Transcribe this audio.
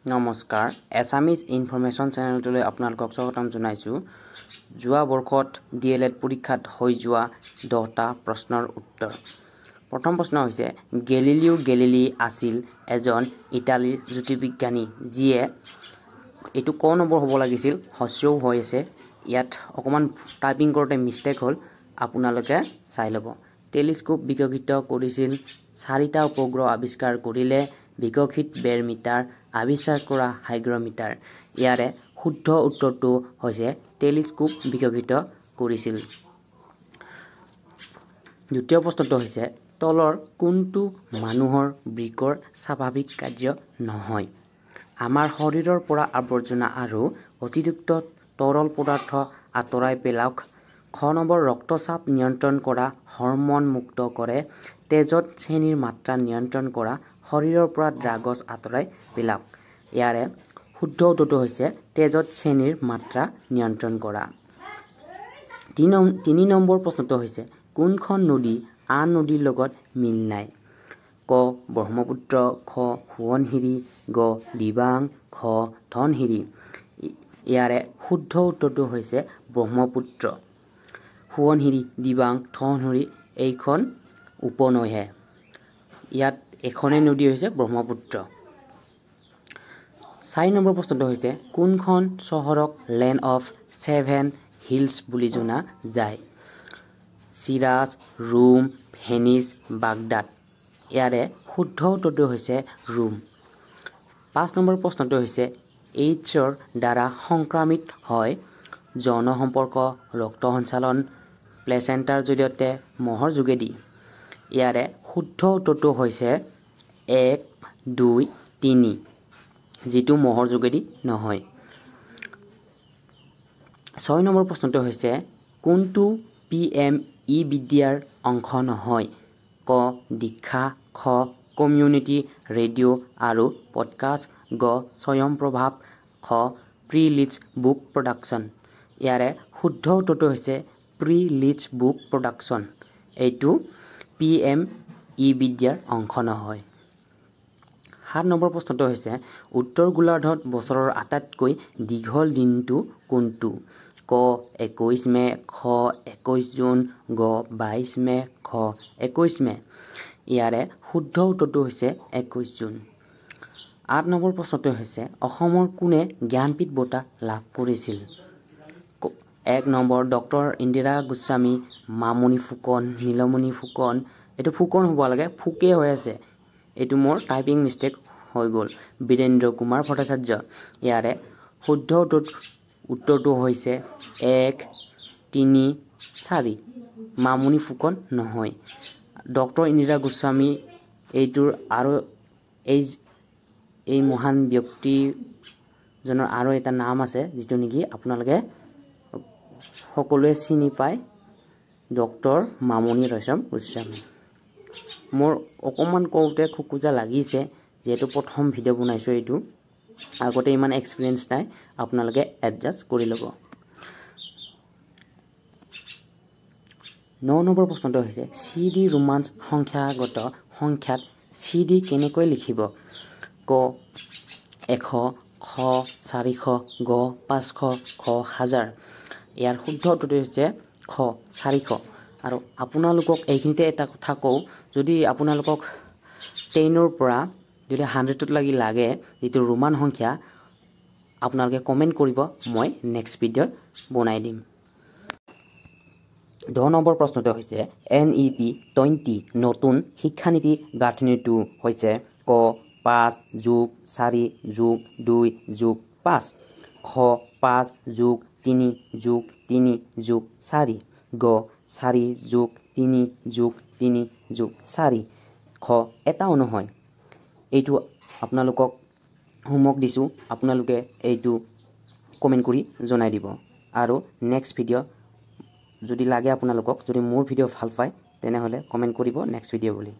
নমস্কাৰ Assamese information চেনেলটোলৈ আপোনালোকক স্বাগতম জনাইছোঁ। যোৱা বৰ্ষত DLED পৰীক্ষাত হৈ যোৱা 10টা প্ৰশ্নৰ উত্তৰ। প্ৰথম প্ৰশ্ন হৈছে গেলিলিও গেলিলি আছিল এজন ইটালীৰ জ্যোতিৰ্বিজ্ঞানী যিয়ে এইটো ক নম্বৰ হ'ব লাগিছিল হস্যও হৈ আছে ইয়াত অকমান টাইপিং কৰোঁতে মিষ্টেক হ'ল আপোনালোকে চাই ল'ব। টেলিস্কোপ বিকশিত কৰিছিল 4টা উপগ্ৰহ আৱিষ্কাৰ কৰিলে বিকশিত বেৰমিটাৰ আৱিষ্কাৰ কৰা হাইগ্ৰমিটাৰ। ইয়াৰে শুদ্ধ উত্তৰটো হৈছে টেলিস্কোপ বিকশিত কৰিছিল। দ্বিতীয় প্ৰশ্নটো হৈছে তলৰ কোনটো মানুহৰ বৃকৰ স্বাভাৱিক কাৰ্য নহয়? আমাৰ শৰীৰৰ পৰা আৱৰ্জনা আৰু অতিৰিক্ত তৰল পদাৰ্থ আঁতৰাই পেলাওক। খ নম্বৰ ৰক্তচাপ নিয়ন্ত্ৰণ কৰা হৰম'ন মুক্ত কৰে তেজত চেনিৰ মাত্ৰা নিয়ন্ত্ৰণ কৰা শৰীৰৰ পৰা ড্ৰাগছ আঁতৰাই পেলাওক। ইয়াৰে শুদ্ধ উত্তৰটো হৈছে তেজত চেনিৰ মাত্ৰা নিয়ন্ত্ৰণ কৰা। 3 নম্বৰ প্ৰশ্নটো হৈছে কোনখন নদী আন নদীৰ লগত মিল নাই? ক ব্ৰহ্মপুত্ৰ, খ সোৱণশিৰি, গ দিবাং, খ ধনশিৰি। ইয়াৰে শুদ্ধ উত্তৰটো হৈছে ব্ৰহ্মপুত্ৰ। সোৱণশিৰি, দিবাং, ধনশিৰি এইখন উপনৈহে। ইয়াত এখনেই নদী হৈছে ব্ৰহ্মপুত্ৰ। 4 নম্বৰ প্ৰশ্নটো হৈছে কোনখন চহৰক লেণ্ড অফ 7 হিলছ বুলি জনা যায়? Shiraz, Rome, Venice, Baghdad. ইয়াৰে শুদ্ধ উত্তৰটো হৈছে ৰোম। 5 নম্বৰ প্ৰশ্নটো হৈছে এইডছৰ দ্বাৰা সংক্ৰামিত হয় যৌন সম্পৰ্ক, ৰক্ত সঞ্চালন, প্লেচেণ্টাৰ জৰিয়তে, মহৰ যোগেদি। ইয়াৰে শুদ্ধ উত্তৰটো হৈছে 1, 2, 3 যিটো মহৰ যোগেদি নহয়। 6 নম্বৰ প্ৰশ্নটো হৈছে কোনটো PME বিদ্যাৰ অংশ নহয়? ক দীক্ষা, খ কমিউনিটি ৰেডিঅ' আৰু পডকাষ্ট, গ স্বয়ংপ্ৰভাৱ, খ প্ৰি লিডছ বুক প্ৰডাকশ্যন। ইয়াৰে শুদ্ধ উত্তৰটো হৈছে প্ৰি লিডছ বুক প্ৰডাকশ্যন। এইটো PME বিদ্যাৰ অংশ নহয়। 7 নম্বৰ প্ৰশ্নটো হৈছে উত্তৰ গোলাৰ্ধত বছৰৰ আটাইতকৈ দীঘল দিনটো কোনটো? ক 21 মে, খ 21 জুন, গ 22 মে, খ 21 মে। ইয়াৰে শুদ্ধ উত্তৰটো হৈছে 21 জুন। 8 নম্বৰ প্ৰশ্নটো হৈছে অসমৰ কোনে জ্ঞানপীঠ বঁটা লাভ কৰিছিল? 1 নম্বৰ ডক্টৰ ইন্দিৰা গোস্বামী, মামণি ফুকন, নীলমণি ফুকন। এইটো ফুকন হ'ব লাগে, ফুকে হৈ আছে। এইটো মোৰ টাইপিং মিষ্টেক হৈ গ'ল। বীৰেন্দ্ৰ কুমাৰ ভট্টাচাৰ্য। ইয়াৰে শুদ্ধ উত্তৰটো হৈছে 1, 3, 4 মামণি ফুকন নহয়। ডক্টৰ ইন্দিৰা গোস্বামী এইটোৰ আৰু এই মহান ব্যক্তিজনৰ আৰু এটা নাম আছে যিটো নেকি আপোনালোকে সকলোৱে চিনি পায়, ডক্টৰ মামণি ৰয়ছম গোস্বামী। মোৰ অকণমান কওঁতে খোকোজা লাগিছে যিহেতু প্ৰথম ভিডিঅ' বনাইছোঁ এইটো। আগতে ইমান এক্সপিৰিয়েঞ্চ নাই, আপোনালোকে এডজাষ্ট কৰি ল'ব। 9 নম্বৰ প্ৰশ্নটো হৈছে CD ৰোমাঞ্চ সংখ্যাগত সংখ্যাত CD কেনেকৈ লিখিব? ক 100, খ 400, গ 500, খ 1000। ইয়াৰ শুদ্ধ উত্তৰটো হৈছে খ 400। আৰু আপোনালোকক এইখিনিতে এটা কথা কওঁ, যদি আপোনালোকক 10ৰ পৰা যদি 100ত লাগে যিটো ৰোমান সংখ্যা আপোনালোকে কমেণ্ট কৰিব, মই নেক্সট ভিডিঅ'ত বনাই দিম। 10 নম্বৰ প্ৰশ্নটো হৈছে NEP 20 নতুন শিক্ষানীতি গাঁথনিটো হৈছে ক 5+4+2+5, খ 5+3+3+4, গ 4+3+3+4, খ এটাও নহয়। এইটো আপোনালোকক হোমৱৰ্ক দিছোঁ, আপোনালোকে এইটো কমেণ্ট কৰি জনাই দিব। আৰু নেক্সট ভিডিঅ' যদি লাগে আপোনালোকক, যদি মোৰ ভিডিঅ' ভাল পায় তেনেহ'লে কমেণ্ট কৰিব নেক্সট ভিডিঅ' বুলি।